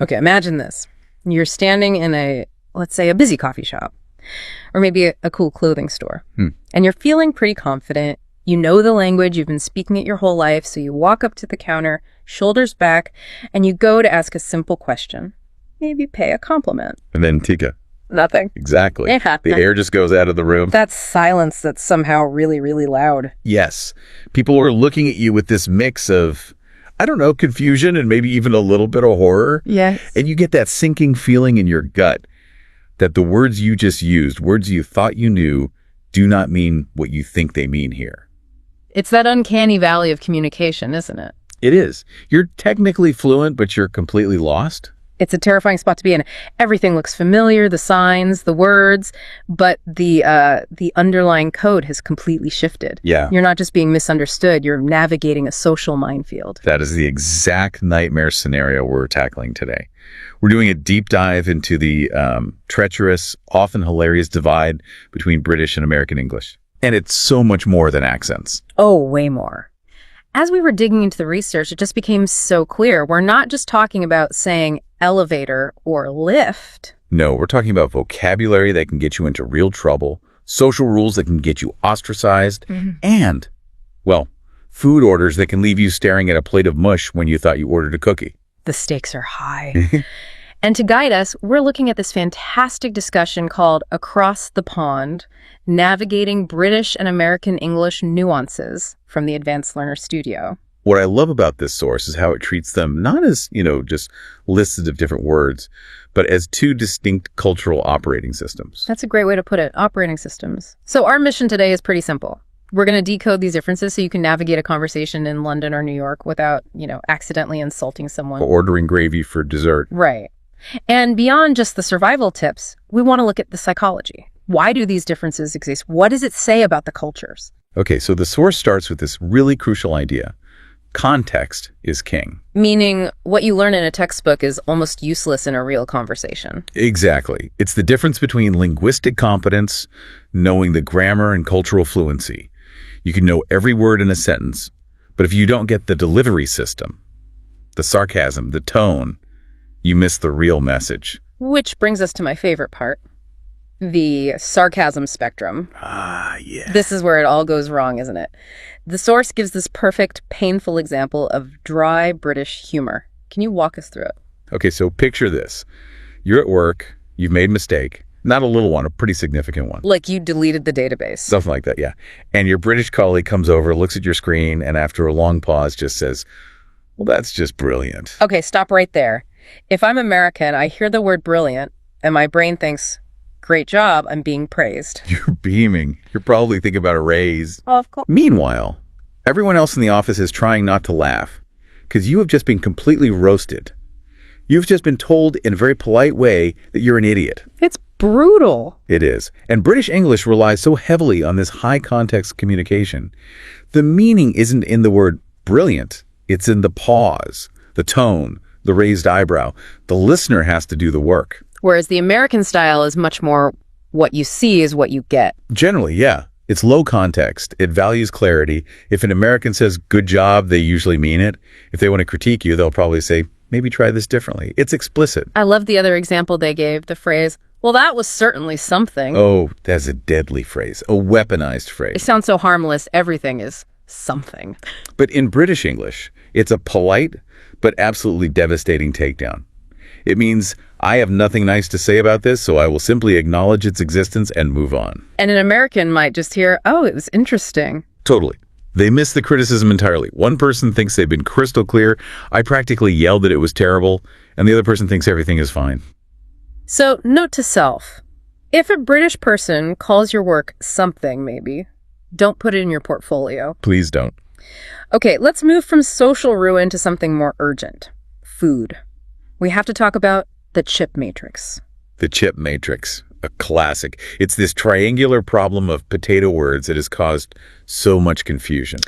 Okay, imagine this. You're standing in let's say, a busy coffee shop, or maybe a cool clothing store, and you're feeling pretty confident. You know the language, you've been speaking it your whole life, so you walk up to the counter, shoulders back, and you go to ask a simple question. Maybe pay a compliment. And then Tika. Nothing. Exactly. The air just goes out of the room. That's silence that's somehow really, really loud. Yes. People are looking at you with this mix of, I don't know, confusion and maybe even a little bit of horror. Yes. And you get that sinking feeling in your gut that the words you just used, words you thought you knew, do not mean what you think they mean here. It's that uncanny valley of communication, isn't it? It is. You're technically fluent, but you're completely lost. It's a terrifying spot to be in. Everything looks familiar, the signs, the words, but the underlying code has completely shifted. Yeah. You're not just being misunderstood, you're navigating a social minefield. That is the exact nightmare scenario we're tackling today. We're doing a deep dive into the treacherous, often hilarious divide between British and American English. And it's so much more than accents. Oh, way more. As we were digging into the research, it just became so clear. We're not just talking about saying elevator or lift. No, we're talking about vocabulary that can get you into real trouble, social rules that can get you ostracized, and, well, food orders that can leave you staring at a plate of mush when you thought you ordered a cookie. The stakes are high. And to guide us, we're looking at this fantastic discussion called Across the Pond, Navigating British and American English Nuances from the Advanced Learner Studio. What I love about this source is how it treats them not as, just lists of different words, but as two distinct cultural operating systems. That's a great way to put it, operating systems. So our mission today is pretty simple. We're going to decode these differences so you can navigate a conversation in London or New York without, accidentally insulting someone. Or ordering gravy for dessert. Right. And beyond just the survival tips, we want to look at the psychology. Why do these differences exist? What does it say about the cultures? Okay, so the source starts with this really crucial idea. Context is king. Meaning what you learn in a textbook is almost useless in a real conversation. Exactly. It's the difference between linguistic competence, knowing the grammar, and cultural fluency. You can know every word in a sentence, but if you don't get the delivery system, the sarcasm, the tone, you miss the real message. Which brings us to my favorite part, the sarcasm spectrum. Ah, yeah. This is where it all goes wrong, isn't it? The source gives this perfect, painful example of dry British humor. Can you walk us through it? Okay, so picture this. You're at work, you've made a mistake. Not a little one, a pretty significant one. Like you deleted the database. Something like that, yeah. And your British colleague comes over, looks at your screen, and after a long pause just says, well, that's just brilliant. Okay, stop right there. If I'm American, I hear the word brilliant, and my brain thinks, great job, I'm being praised. You're beaming. You're probably thinking about a raise. Of course. Meanwhile, everyone else in the office is trying not to laugh because you have just been completely roasted. You've just been told in a very polite way that you're an idiot. It's brutal. It is. And British English relies so heavily on this high context communication. The meaning isn't in the word brilliant. It's in the pause, the tone, the raised eyebrow. The listener has to do the work. Whereas the American style is much more what you see is what you get. Generally, yeah. It's low context. It values clarity. If an American says, good job, they usually mean it. If they want to critique you, they'll probably say, maybe try this differently. It's explicit. I love the other example they gave, the phrase, well, that was certainly something. Oh, that's a deadly phrase, a weaponized phrase. It sounds so harmless. Everything is something. But in British English, it's a polite but absolutely devastating takedown. It means, I have nothing nice to say about this, so I will simply acknowledge its existence and move on. And an American might just hear, oh, it was interesting. Totally. They miss the criticism entirely. One person thinks they've been crystal clear. I practically yelled that it was terrible, and the other person thinks everything is fine. So, note to self. If a British person calls your work something, maybe, don't put it in your portfolio. Please don't. Okay, let's move from social ruin to something more urgent. Food. We have to talk about the chip matrix. The chip matrix, a classic. It's this triangular problem of potato words that has caused so much confusion.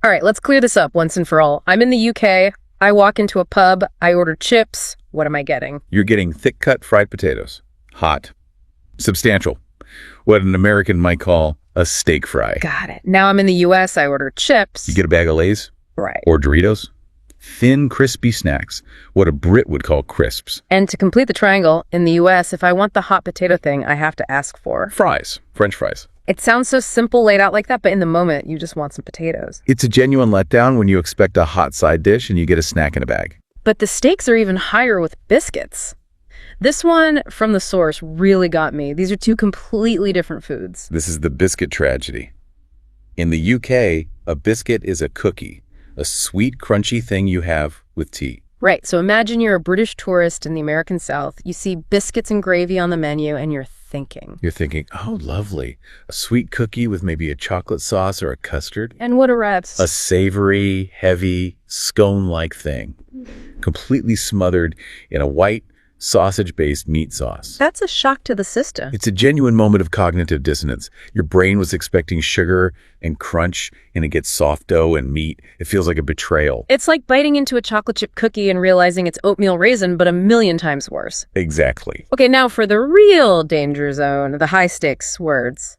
All right, let's clear this up once and for all. I'm in the UK. I walk into a pub. I order chips. What am I getting? You're getting thick-cut fried potatoes. Hot. Substantial. What an American might call a steak fry. Got it. Now I'm in the US. I order chips. You get a bag of Lay's? Right. Or Doritos? Thin, crispy snacks, what a Brit would call crisps. And to complete the triangle, in the US, if I want the hot potato thing, I have to ask for Fries, French fries. It sounds so simple laid out like that, but in the moment, you just want some potatoes. It's a genuine letdown when you expect a hot side dish and you get a snack in a bag. But the stakes are even higher with biscuits. This one from the source really got me. These are two completely different foods. This is the biscuit tragedy. In the UK, a biscuit is a cookie, a sweet, crunchy thing you have with tea. Right, so imagine you're a British tourist in the American South. You see biscuits and gravy on the menu, and you're thinking, oh, lovely. A sweet cookie with maybe a chocolate sauce or a custard. And what arrives? A savory, heavy, scone-like thing, completely smothered in a white, sausage-based meat sauce. That's a shock to the system. It's a genuine moment of cognitive dissonance. Your brain was expecting sugar and crunch, and it gets soft dough and meat. It feels like a betrayal. It's like biting into a chocolate chip cookie and realizing it's oatmeal raisin, but a million times worse. Exactly. Okay, now for the real danger zone, the high-stakes words.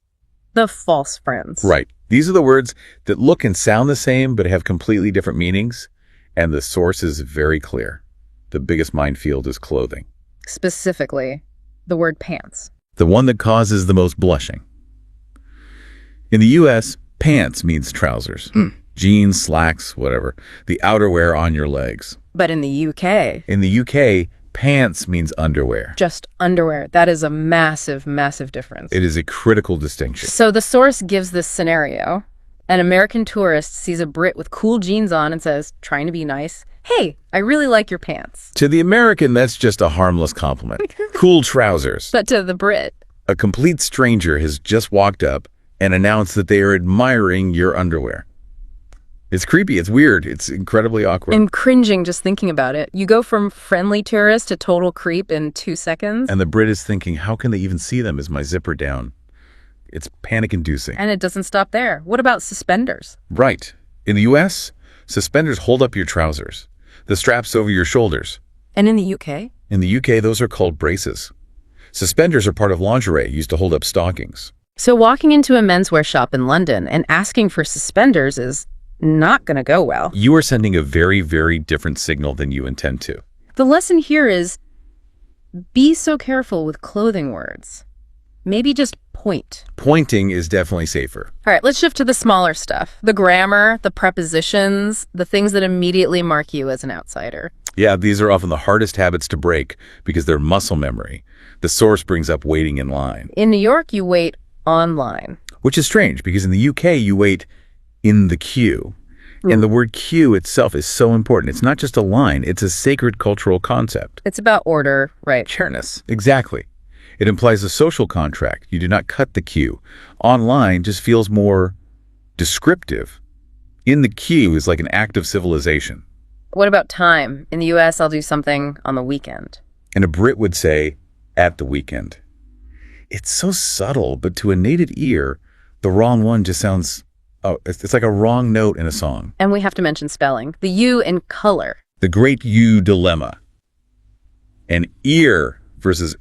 The false friends. Right. These are the words that look and sound the same, but have completely different meanings, and the source is very clear. The biggest minefield is clothing. Specifically, the word pants. The one that causes the most blushing. In the U.S., pants means trousers. Jeans, slacks, whatever. The outerwear on your legs. But in the UK... In the UK, pants means underwear. Just underwear. That is a massive, massive difference. It is a critical distinction. So the source gives this scenario. An American tourist sees a Brit with cool jeans on and says, trying to be nice, "Hey, I really like your pants." To the American, that's just a harmless compliment. Cool trousers. But to the Brit, a complete stranger has just walked up and announced that they are admiring your underwear. It's creepy. It's weird. It's incredibly awkward. I'm cringing just thinking about it. You go from friendly tourist to total creep in 2 seconds. And the Brit is thinking, how can they even see them? Is my zipper down? It's panic-inducing. And it doesn't stop there. What about suspenders? Right. In the U.S., suspenders hold up your trousers. The straps over your shoulders. And in the UK? In the UK, those are called braces. Suspenders are part of lingerie used to hold up stockings. So walking into a menswear shop in London and asking for suspenders is not going to go well. You are sending a very, very different signal than you intend to. The lesson here is be so careful with clothing words. Maybe just point. Pointing is definitely safer. All right, let's shift to the smaller stuff. The grammar, the prepositions, the things that immediately mark you as an outsider. Yeah, these are often the hardest habits to break because they're muscle memory. The source brings up waiting in line. In New York, you wait online. Which is strange because in the UK, you wait in the queue. And the word queue itself is so important. It's not just a line. It's a sacred cultural concept. It's about order, right? Fairness. Exactly. It implies a social contract. You do not cut the queue. Online just feels more descriptive. In the queue is like an act of civilization. What about time? In the US, I'll do something on the weekend. And a Brit would say, at the weekend. It's so subtle, but to a native ear, the wrong one just sounds, it's like a wrong note in a song. And we have to mention spelling. The U in color. The great U dilemma. An ear versus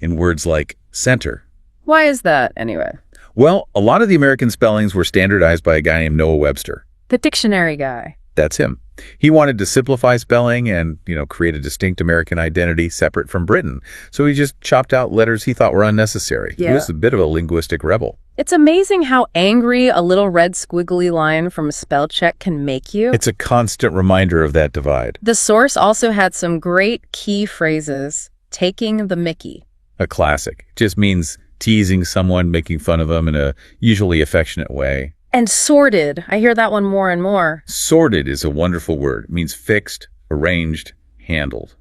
in words like center. Why is that, anyway? Well, a lot of the American spellings were standardized by a guy named Noah Webster. The dictionary guy. That's him. He wanted to simplify spelling and, create a distinct American identity separate from Britain. So he just chopped out letters he thought were unnecessary. Yeah. He was a bit of a linguistic rebel. It's amazing how angry a little red squiggly line from a spell check can make you. It's a constant reminder of that divide. The source also had some great key phrases. Taking the mickey. A classic. Just means teasing someone, making fun of them in a usually affectionate way. And sorted. I hear that one more and more. Sorted is a wonderful word. It means fixed, arranged, handled.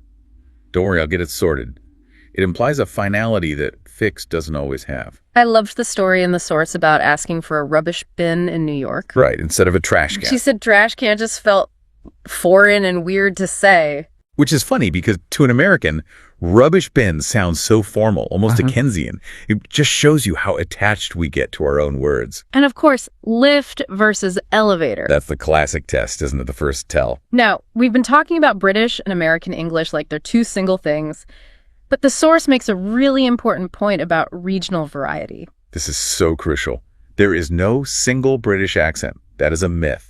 Don't worry, I'll get it sorted. It implies a finality that fixed doesn't always have. I loved the story in the source about asking for a rubbish bin in New York. Right, instead of a trash can. She said trash can just felt foreign and weird to say. Which is funny because to an American, rubbish bin sounds so formal, almost Dickensian. It just shows you how attached we get to our own words. And of course, lift versus elevator. That's the classic test, isn't it? The first tell. Now, we've been talking about British and American English like they're two single things, but the source makes a really important point about regional variety. This is so crucial. There is no single British accent. That is a myth.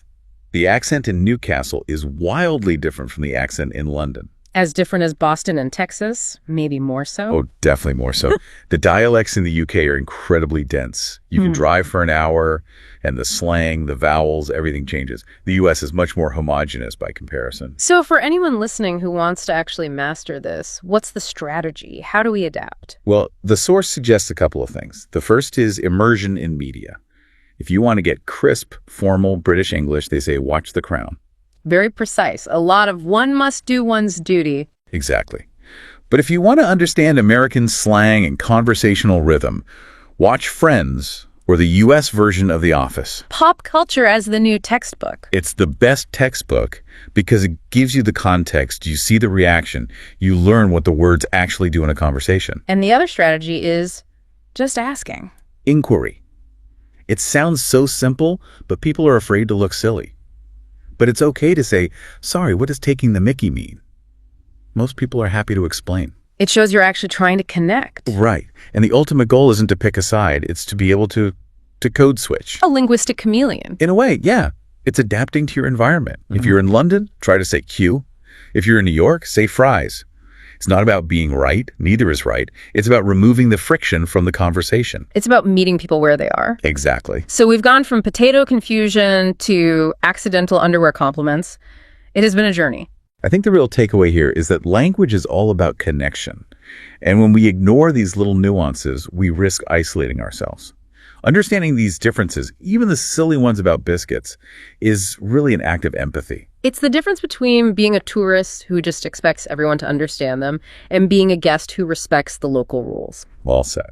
The accent in Newcastle is wildly different from the accent in London. As different as Boston and Texas, maybe more so. Oh, definitely more so. The dialects in the UK are incredibly dense. You can drive for an hour, and the slang, the vowels, everything changes. The US is much more homogenous by comparison. So for anyone listening who wants to actually master this, what's the strategy? How do we adapt? Well, the source suggests a couple of things. The first is immersion in media. If you want to get crisp, formal British English, they say watch The Crown. Very precise. A lot of one must do one's duty. Exactly. But if you want to understand American slang and conversational rhythm, watch Friends or the US version of The Office. Pop culture as the new textbook. It's the best textbook because it gives you the context, you see the reaction, you learn what the words actually do in a conversation. And the other strategy is just asking. Inquiry. It sounds so simple, but people are afraid to look silly. But it's okay to say, sorry, what does taking the mickey mean? Most people are happy to explain. It shows you're actually trying to connect. Right. And the ultimate goal isn't to pick a side. It's to be able to code switch. A linguistic chameleon. In a way, yeah. It's adapting to your environment. If you're in London, try to say Q. If you're in New York, say fries. It's not about being right. Neither is right. It's about removing the friction from the conversation. It's about meeting people where they are. Exactly. So we've gone from potato confusion to accidental underwear compliments. It has been a journey. I think the real takeaway here is that language is all about connection. And when we ignore these little nuances, we risk isolating ourselves. Understanding these differences, even the silly ones about biscuits, is really an act of empathy. It's the difference between being a tourist who just expects everyone to understand them and being a guest who respects the local rules. Well said.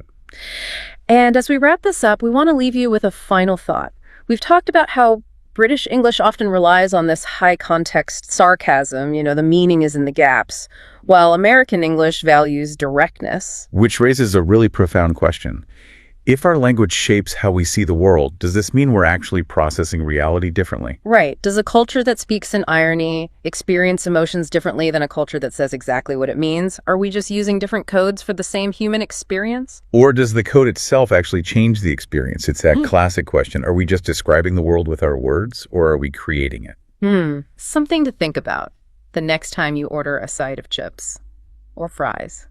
And as we wrap this up, we want to leave you with a final thought. We've talked about how British English often relies on this high context sarcasm, the meaning is in the gaps, while American English values directness. Which raises a really profound question. If our language shapes how we see the world, does this mean we're actually processing reality differently? Right. Does a culture that speaks in irony experience emotions differently than a culture that says exactly what it means? Are we just using different codes for the same human experience? Or does the code itself actually change the experience? It's that classic question. Are we just describing the world with our words, or are we creating it? Something to think about the next time you order a side of chips or fries.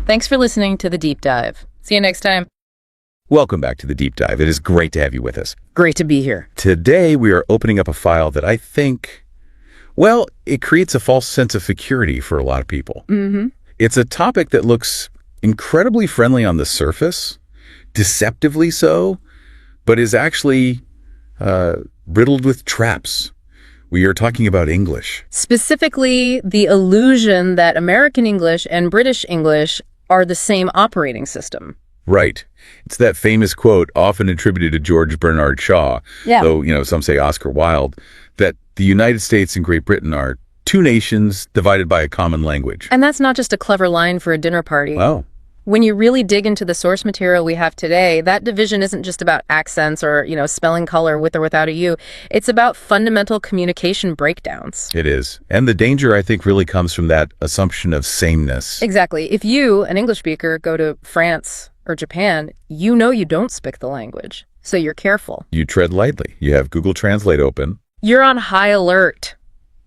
Thanks for listening to The Deep Dive. See you next time. Welcome back to The Deep Dive. It is great to have you with us. Great to be here. Today, we are opening up a file that I think, it creates a false sense of security for a lot of people. It's a topic that looks incredibly friendly on the surface, deceptively so, but is actually riddled with traps. We are talking about English. Specifically, the illusion that American English and British English are the same operating system. Right. It's that famous quote, often attributed to George Bernard Shaw, though, some say Oscar Wilde, that the United States and Great Britain are two nations divided by a common language. And that's not just a clever line for a dinner party. Wow. When you really dig into the source material we have today, that division isn't just about accents or, spelling color with or without a U. It's about fundamental communication breakdowns. It is. And the danger, I think, really comes from that assumption of sameness. Exactly. If you, an English speaker, go to France or Japan, you don't speak the language. So you're careful. You tread lightly. You have Google Translate open. You're on high alert.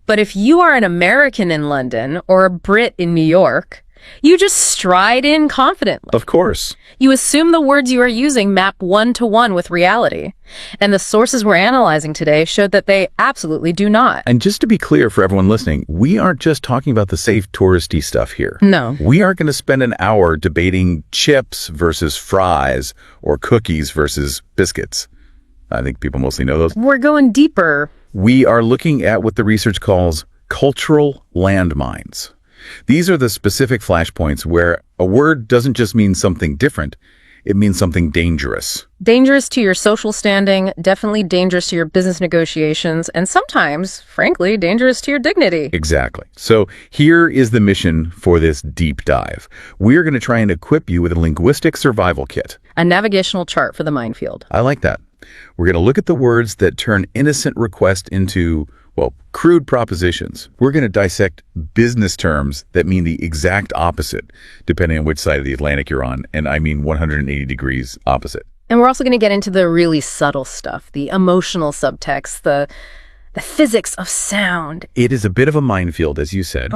But if you are an American in London or a Brit in New York, you just stride in confidently. Of course. You assume the words you are using map one-to-one with reality. And the sources we're analyzing today showed that they absolutely do not. And just to be clear for everyone listening, we aren't just talking about the safe touristy stuff here. No. We aren't going to spend an hour debating chips versus fries or cookies versus biscuits. I think people mostly know those. We're going deeper. We are looking at what the research calls cultural landmines. These are the specific flashpoints where a word doesn't just mean something different, it means something dangerous. Dangerous to your social standing, definitely dangerous to your business negotiations, and sometimes, frankly, dangerous to your dignity. Exactly. So here is the mission for this deep dive. We're going to try and equip you with a linguistic survival kit. A navigational chart for the minefield. I like that. We're going to look at the words that turn innocent request into, crude propositions. We're going to dissect business terms that mean the exact opposite, depending on which side of the Atlantic you're on, and I mean 180 degrees opposite. And we're also going to get into the really subtle stuff, the emotional subtext, the The physics of sound. It is a bit of a minefield, as you said,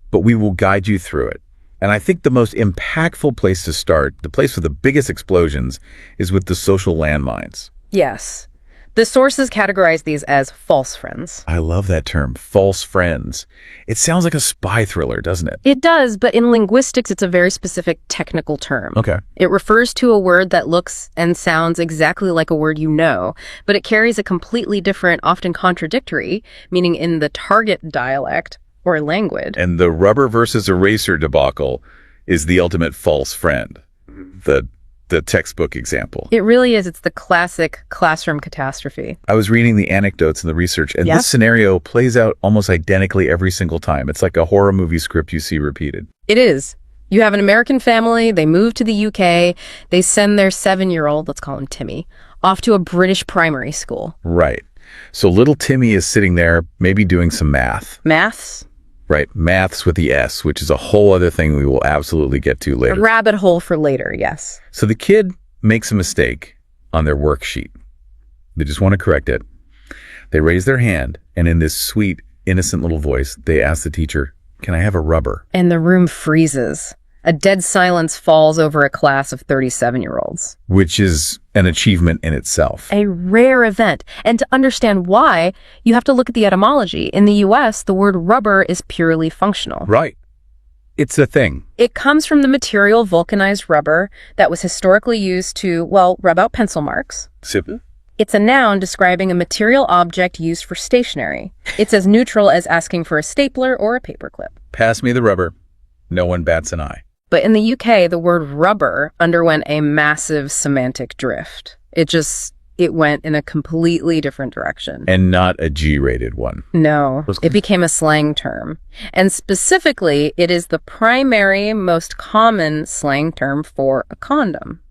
but we will guide you through it. And I think the most impactful place to start, the place with the biggest explosions, is with the social landmines. Yes. The sources categorize these as false friends. I love that term, false friends. It sounds like a spy thriller, doesn't it? It does, but in linguistics, it's a very specific technical term. Okay. It refers to a word that looks and sounds exactly like a word you know, but it carries a completely different, often contradictory, meaning in the target dialect or language. And the rubber versus eraser debacle is the ultimate false friend. The textbook example. It really is. It's the classic classroom catastrophe. I was reading the anecdotes and the research, and this scenario plays out almost identically every single time. It's like a horror movie script you see repeated. It is. You have an American family, they move to the UK, they send their 7-year-old, let's call him Timmy, off to a British primary school. Right. So little Timmy is sitting there, maybe doing some math. Maths? Right. Maths with the S, which is a whole other thing we will absolutely get to later. A rabbit hole for later, yes. So the kid makes a mistake on their worksheet. They just want to correct it. They raise their hand, and in this sweet, innocent little voice, they ask the teacher, "Can I have a rubber?" And the room freezes. A dead silence falls over a class of 37-year-olds. Which is an achievement in itself. A rare event. And to understand why, you have to look at the etymology. In the US, the word rubber is purely functional. Right. It's a thing. It comes from the material vulcanized rubber that was historically used to, well, rub out pencil marks. Sip. It's a noun describing a material object used for stationery. It's as neutral as asking for a stapler or a paperclip. Pass me the rubber. No one bats an eye. But in the UK, the word rubber underwent a massive semantic drift. It went in a completely different direction. And not a G-rated one. No, it became a slang term. And specifically, it is the primary, most common slang term for a condom.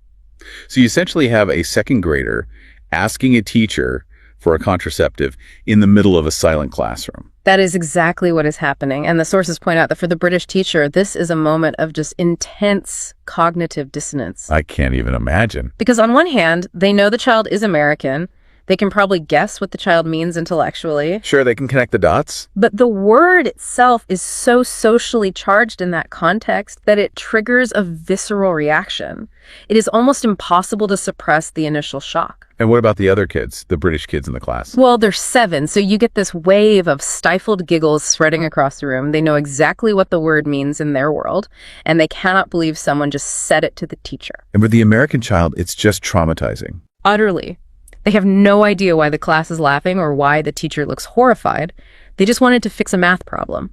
So you essentially have a second grader asking a teacher for a contraceptive in the middle of a silent classroom. That is exactly what is happening. And the sources point out that for the British teacher, this is a moment of just intense cognitive dissonance. I can't even imagine. Because on one hand, they know the child is American. They can probably guess what the child means intellectually. Sure, they can connect the dots. But the word itself is so socially charged in that context that it triggers a visceral reaction. It is almost impossible to suppress the initial shock. And what about the other kids, the British kids in the class? Well, they're 7, so you get this wave of stifled giggles spreading across the room. They know exactly what the word means in their world, and they cannot believe someone just said it to the teacher. And with the American child, it's just traumatizing. Utterly. They have no idea why the class is laughing or why the teacher looks horrified. They just wanted to fix a math problem.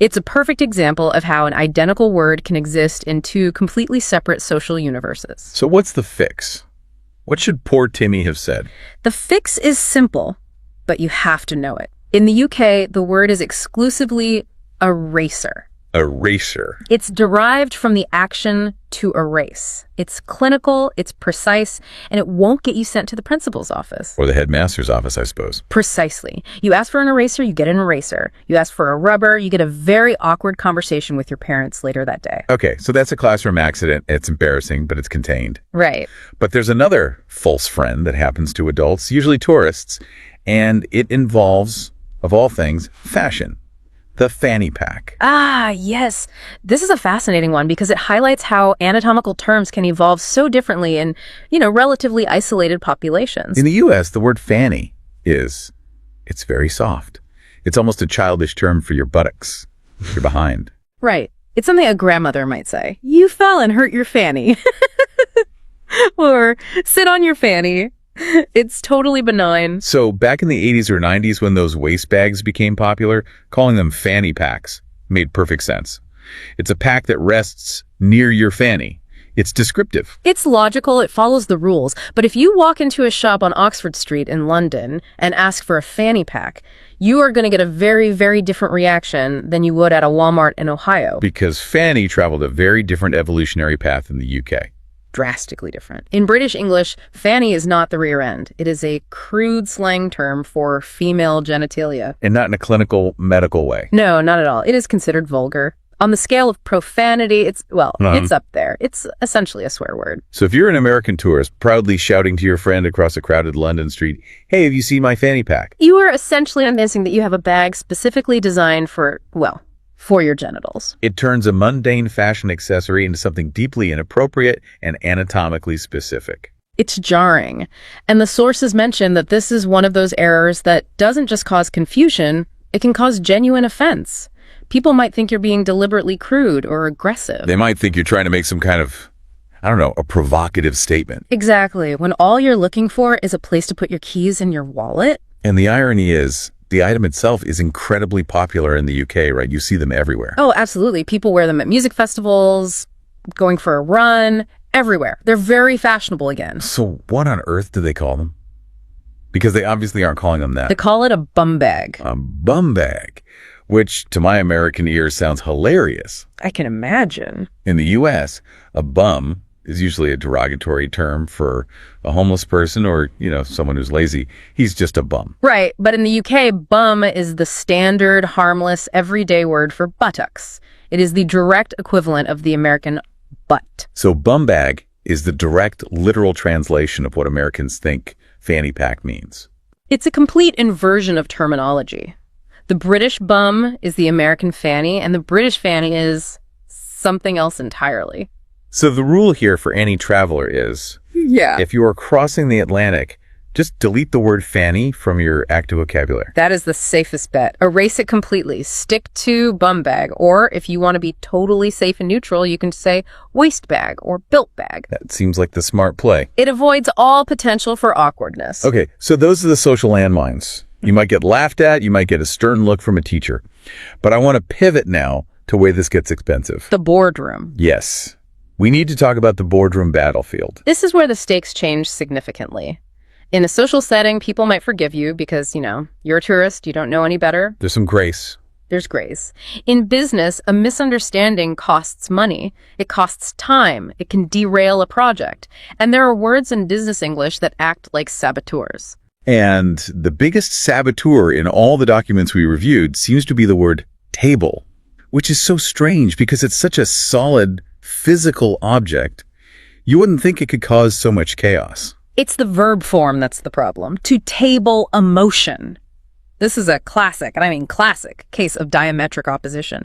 It's a perfect example of how an identical word can exist in 2 completely separate social universes. So what's the fix? What should poor Timmy have said? The fix is simple, but you have to know it. In the UK, the word is exclusively eraser. Eraser. It's derived from the action to erase. It's clinical, it's precise, and it won't get you sent to the principal's office. Or the headmaster's office, I suppose. Precisely. You ask for an eraser, you get an eraser. You ask for a rubber, you get a very awkward conversation with your parents later that day. Okay, so that's a classroom accident. It's embarrassing, but it's contained. Right. But there's another false friend that happens to adults, usually tourists, and it involves, of all things, fashion. The fanny pack. Ah, yes. This is a fascinating one because it highlights how anatomical terms can evolve so differently in, relatively isolated populations. In the U.S., the word fanny it's very soft. It's almost a childish term for your buttocks, your behind. Right. It's something a grandmother might say. You fell and hurt your fanny. Or sit on your fanny. It's totally benign. So back in the 80s or 90s when those waist bags became popular, calling them fanny packs made perfect sense. It's a pack that rests near your fanny. It's descriptive. It's logical. It follows the rules. But if you walk into a shop on Oxford Street in London and ask for a fanny pack, you are going to get a very, very different reaction than you would at a Walmart in Ohio. Because fanny traveled a very different evolutionary path in the UK. Drastically different. In British English, fanny is not the rear end. It is a crude slang term for female genitalia. And not in a clinical, medical way. No, not at all. It is considered vulgar. On the scale of profanity, it's up there. It's essentially a swear word. So if you're an American tourist proudly shouting to your friend across a crowded London street, "Hey, have you seen my fanny pack?" You are essentially announcing that you have a bag specifically designed for your genitals. It turns a mundane fashion accessory into something deeply inappropriate and anatomically specific. It's jarring. And the sources mention that this is one of those errors that doesn't just cause confusion, it can cause genuine offense. People might think you're being deliberately crude or aggressive. They might think you're trying to make some kind of, a provocative statement. Exactly. When all you're looking for is a place to put your keys in your wallet. And the irony is, the item itself is incredibly popular in the UK, right? You see them everywhere. Oh, absolutely. People wear them at music festivals, going for a run, everywhere. They're very fashionable again. So what on earth do they call them? Because they obviously aren't calling them that. They call it a bum bag. A bum bag, which to my American ears sounds hilarious. I can imagine. In the US, a bum is usually a derogatory term for a homeless person or, someone who's lazy. He's just a bum. Right. But in the UK, bum is the standard, harmless, everyday word for buttocks. It is the direct equivalent of the American butt. So bum bag is the direct, literal translation of what Americans think fanny pack means. It's a complete inversion of terminology. The British bum is the American fanny, and the British fanny is something else entirely. So the rule here for any traveler is, if you are crossing the Atlantic, just delete the word fanny from your active vocabulary. That is the safest bet. Erase it completely. Stick to bum bag. Or if you want to be totally safe and neutral, you can say waist bag or built bag. That seems like the smart play. It avoids all potential for awkwardness. Okay, so those are the social landmines. You might get laughed at, you might get a stern look from a teacher. But I want to pivot now to where this gets expensive. The boardroom. Yes. We need to talk about the boardroom battlefield. This is where the stakes change significantly. In a social setting, people might forgive you because, you're a tourist, you don't know any better. There's some grace. There's grace. In business, a misunderstanding costs money. It costs time. It can derail a project. And there are words in business English that act like saboteurs. And the biggest saboteur in all the documents we reviewed seems to be the word table, which is so strange because it's such a solid, physical object. You wouldn't think it could cause so much chaos. It's the verb form that's the problem. To table emotion. This is a classic, and I mean classic, case of diametric opposition.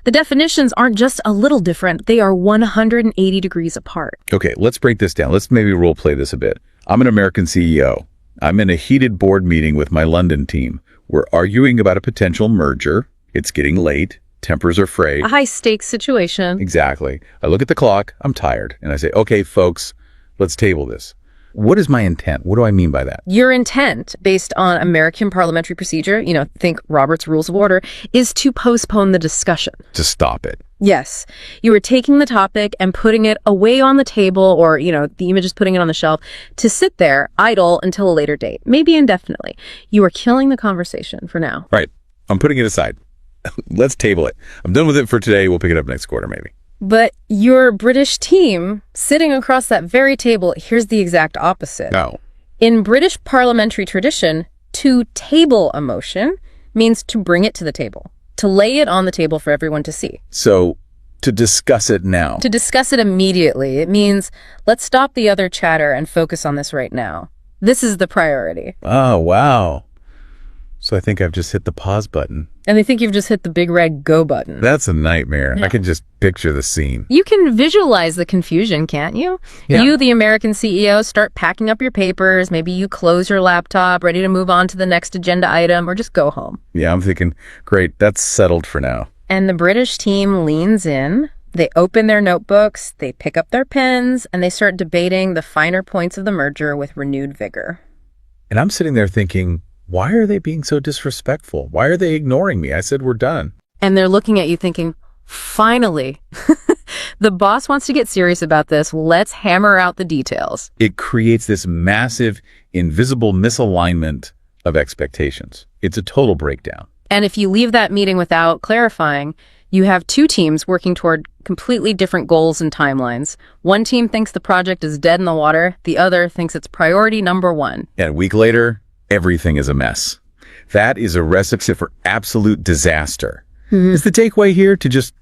The definitions aren't just a little different, they are 180 degrees apart. Okay, let's break this down. Let's maybe role play this a bit. I'm an American CEO. I'm in a heated board meeting with my London team. We're arguing about a potential merger. It's getting late. Tempers are frayed. A high-stakes situation. Exactly. I look at the clock. I'm tired. And I say, okay, folks, let's table this. What is my intent? What do I mean by that? Your intent, based on American parliamentary procedure, think Robert's Rules of Order, is to postpone the discussion. To stop it. Yes. You are taking the topic and putting it away on the table or, the image is putting it on the shelf to sit there idle until a later date, maybe indefinitely. You are killing the conversation for now. Right. I'm putting it aside. Let's table it. I'm done with it for today. We'll pick it up next quarter, maybe. But your British team, sitting across that very table, here's the exact opposite. No. In British parliamentary tradition, to table a motion means to bring it to the table, to lay it on the table for everyone to see. So, to discuss it now. To discuss it immediately. It means, let's stop the other chatter and focus on this right now. This is the priority. Oh, wow. So I think I've just hit the pause button. And they think you've just hit the big red go button. That's a nightmare. Yeah. I can just picture the scene. You can visualize the confusion, can't you? Yeah. You, the American CEO, start packing up your papers. Maybe you close your laptop, ready to move on to the next agenda item, or just go home. Yeah, I'm thinking, great, that's settled for now. And the British team leans in. They open their notebooks, they pick up their pens, and they start debating the finer points of the merger with renewed vigor. And I'm sitting there thinking, why are they being so disrespectful? Why are they ignoring me? I said we're done. And they're looking at you thinking, finally, the boss wants to get serious about this. Let's hammer out the details. It creates this massive, invisible misalignment of expectations. It's a total breakdown. And if you leave that meeting without clarifying, you have two teams working toward completely different goals and timelines. One team thinks the project is dead in the water. The other thinks it's priority number one. And a week later, everything is a mess. That is a recipe for absolute disaster. Is the takeaway here to just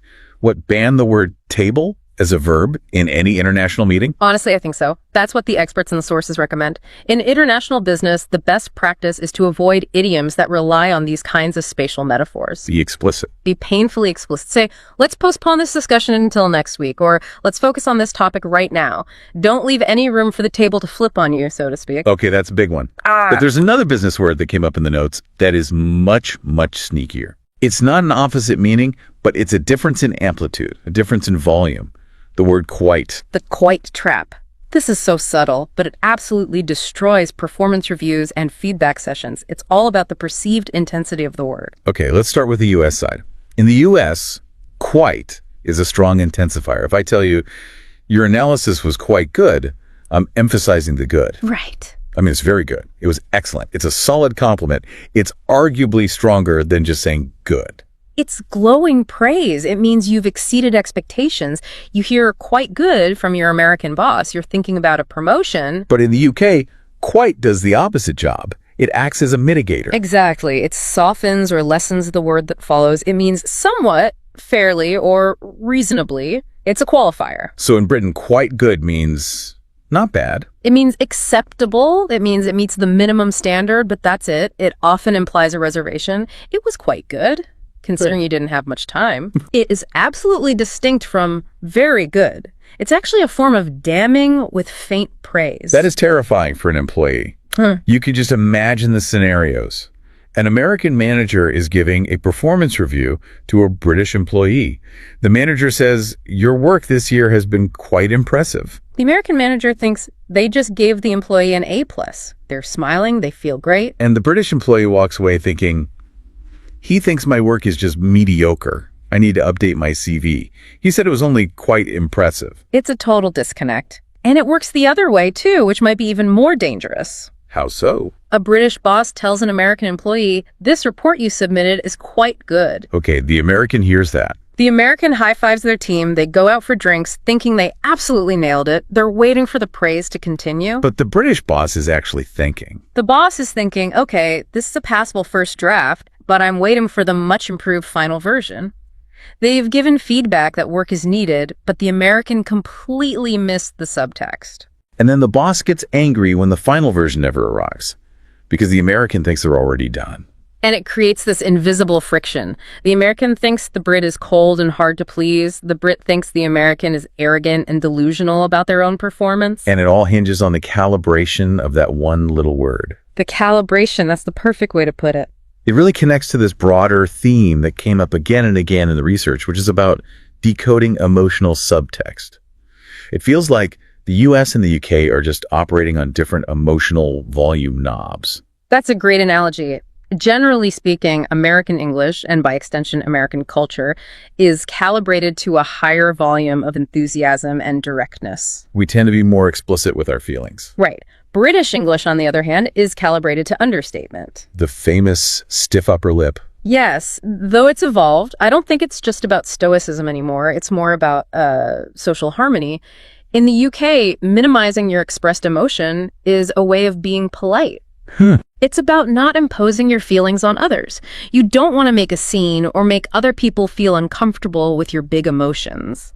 what, ban the word table as a verb in any international meeting? Honestly, I think so. That's what the experts and the sources recommend. In international business, the best practice is to avoid idioms that rely on these kinds of spatial metaphors. Be explicit. Be painfully explicit. Say, let's postpone this discussion until next week, or let's focus on this topic right now. Don't leave any room for the table to flip on you, so to speak. Okay, that's a big one. But there's another business word that came up in the notes that is much, much sneakier. It's not an opposite meaning, but it's a difference in amplitude, a difference in volume. The word quite. The quite trap. This is so subtle, but it absolutely destroys performance reviews and feedback sessions. It's all about the perceived intensity of the word. Okay, let's start with the U.S. side. In the U.S., quite is a strong intensifier. If I tell you, your analysis was quite good, I'm emphasizing the good. Right. I mean, it's very good. It was excellent. It's a solid compliment. It's arguably stronger than just saying good. It's glowing praise. It means you've exceeded expectations. You hear quite good from your American boss. You're thinking about a promotion. But in the UK, quite does the opposite job. It acts as a mitigator. Exactly. It softens or lessens the word that follows. It means somewhat, fairly, or reasonably. It's a qualifier. So in Britain, quite good means not bad. It means acceptable. It means it meets the minimum standard, but that's it. It often implies a reservation. It was quite good, considering you didn't have much time. It is absolutely distinct from very good. It's actually a form of damning with faint praise. That is terrifying for an employee. You can just imagine the scenarios. An American manager is giving a performance review to a British employee. The manager says, your work this year has been quite impressive. The American manager thinks they just gave the employee an A+. They're smiling, they feel great. And the British employee walks away thinking, he thinks my work is just mediocre. I need to update my CV. He said it was only quite impressive. It's a total disconnect. And it works the other way, too, which might be even more dangerous. How so? A British boss tells an American employee, this report you submitted is quite good. Okay, the American hears that. The American high-fives their team. They go out for drinks, thinking they absolutely nailed it. They're waiting for the praise to continue. But the British boss is actually thinking. The boss is thinking, okay, this is a passable first draft, but I'm waiting for the much-improved final version. They've given feedback that work is needed, but the American completely missed the subtext. And then the boss gets angry when the final version never arrives, because the American thinks they're already done. And it creates this invisible friction. The American thinks the Brit is cold and hard to please. The Brit thinks the American is arrogant and delusional about their own performance. And it all hinges on the calibration of that one little word. The calibration, that's the perfect way to put it. It really connects to this broader theme that came up again and again in the research, which is about decoding emotional subtext. It feels like the US and the UK are just operating on different emotional volume knobs. That's a great analogy. Generally speaking, American English, and by extension American culture, is calibrated to a higher volume of enthusiasm and directness. We tend to be more explicit with our feelings. Right. British English, on the other hand, is calibrated to understatement. The famous stiff upper lip. Yes, though it's evolved, I don't think it's just about stoicism anymore. It's more about social harmony. In the UK, minimizing your expressed emotion is a way of being polite. It's about not imposing your feelings on others. You don't want to make a scene or make other people feel uncomfortable with your big emotions.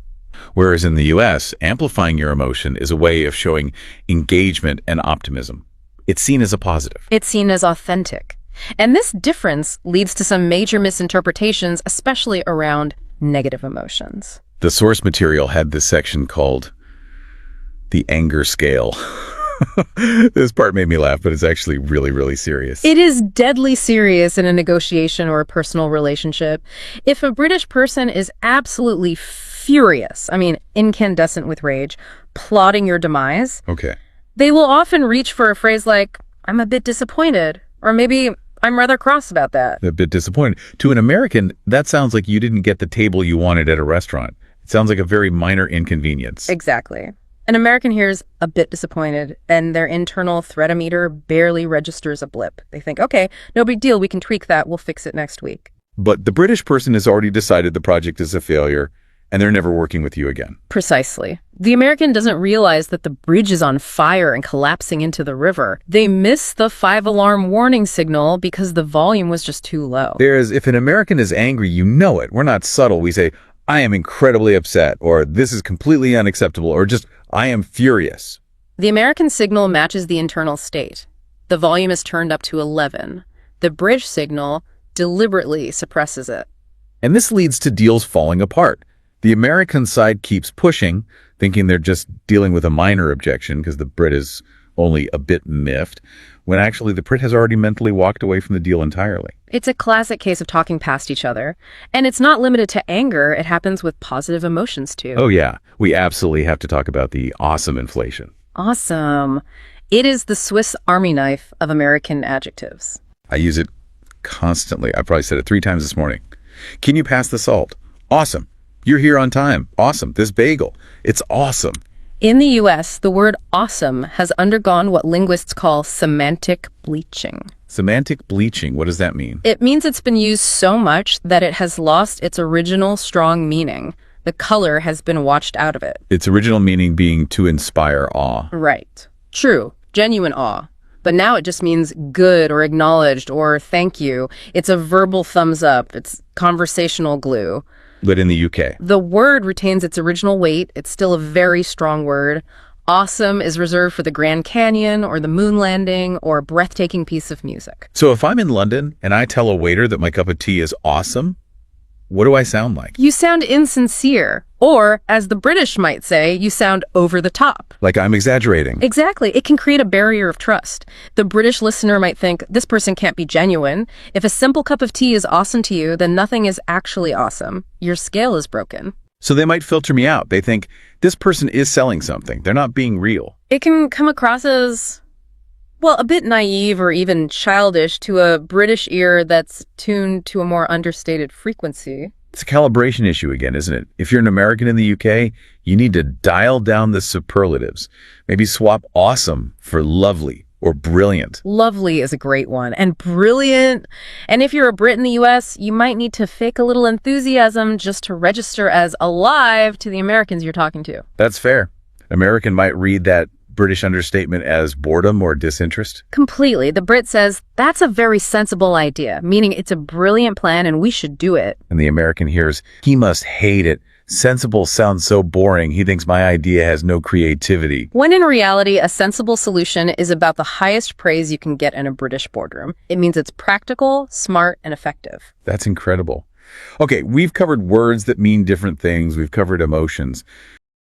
Whereas in the US, amplifying your emotion is a way of showing engagement and optimism. It's seen as a positive. It's seen as authentic. And this difference leads to some major misinterpretations, especially around negative emotions. The source material had this section called the anger scale. This part made me laugh, but it's actually really, really serious. It is deadly serious in a negotiation or a personal relationship. If a British person is absolutely furious, I mean, incandescent with rage, plotting your demise, they will often reach for a phrase like, I'm a bit disappointed, or maybe I'm rather cross about that. A bit disappointed. To an American, that sounds like you didn't get the table you wanted at a restaurant. It sounds like a very minor inconvenience. Exactly. An American hears a bit disappointed, and their internal threat-o-meter barely registers a blip. They think, okay, no big deal, we can tweak that, we'll fix it next week. But the British person has already decided the project is a failure, and they're never working with you again. Precisely. The American doesn't realize that the bridge is on fire and collapsing into the river. They miss the 5-alarm warning signal because the volume was just too low. Whereas if an American is angry, you know it. We're not subtle. We say, I am incredibly upset, or this is completely unacceptable, or just, I am furious. The American signal matches the internal state. The volume is turned up to 11. The British signal deliberately suppresses it. And this leads to deals falling apart. The American side keeps pushing, thinking they're just dealing with a minor objection because the Brit is only a bit miffed, when actually the Brit has already mentally walked away from the deal entirely. It's a classic case of talking past each other. And it's not limited to anger. It happens with positive emotions, too. Oh, yeah. We absolutely have to talk about the awesome inflation. Awesome. It is the Swiss Army knife of American adjectives. I use it constantly. I probably said it 3 times this morning. Can you pass the salt? Awesome. You're here on time. Awesome. This bagel. It's awesome. In the U.S., the word awesome has undergone what linguists call semantic bleaching. Semantic bleaching, what does that mean? It means it's been used so much that it has lost its original strong meaning. The color has been washed out of it. Its original meaning being to inspire awe. Right. True. Genuine awe. But now it just means good or acknowledged or thank you. It's a verbal thumbs up. It's conversational glue. But in the UK? The word retains its original weight. It's still a very strong word. Awesome is reserved for the Grand Canyon or the moon landing or a breathtaking piece of music. So if I'm in London and I tell a waiter that my cup of tea is awesome, what do I sound like? You sound insincere. Or, as the British might say, you sound over the top. Like I'm exaggerating. Exactly. It can create a barrier of trust. The British listener might think, this person can't be genuine. If a simple cup of tea is awesome to you, then nothing is actually awesome. Your scale is broken. So they might filter me out. They think, this person is selling something. They're not being real. It can come across as, well, a bit naive or even childish to a British ear that's tuned to a more understated frequency. It's a calibration issue again, isn't it? If you're an American in the UK, you need to dial down the superlatives. Maybe swap awesome for lovely or brilliant. Lovely is a great one. And brilliant. And if you're a Brit in the US, you might need to fake a little enthusiasm just to register as alive to the Americans you're talking to. That's fair. American might read that British understatement as boredom or disinterest. Completely. The Brit says, that's a very sensible idea, meaning it's a brilliant plan and we should do it. And the American hears, he must hate it. Sensible sounds so boring. He thinks my idea has no creativity. When in reality, a sensible solution is about the highest praise you can get in a British boardroom. It means it's practical, smart, and effective. That's incredible. Okay, we've covered words that mean different things. We've covered emotions.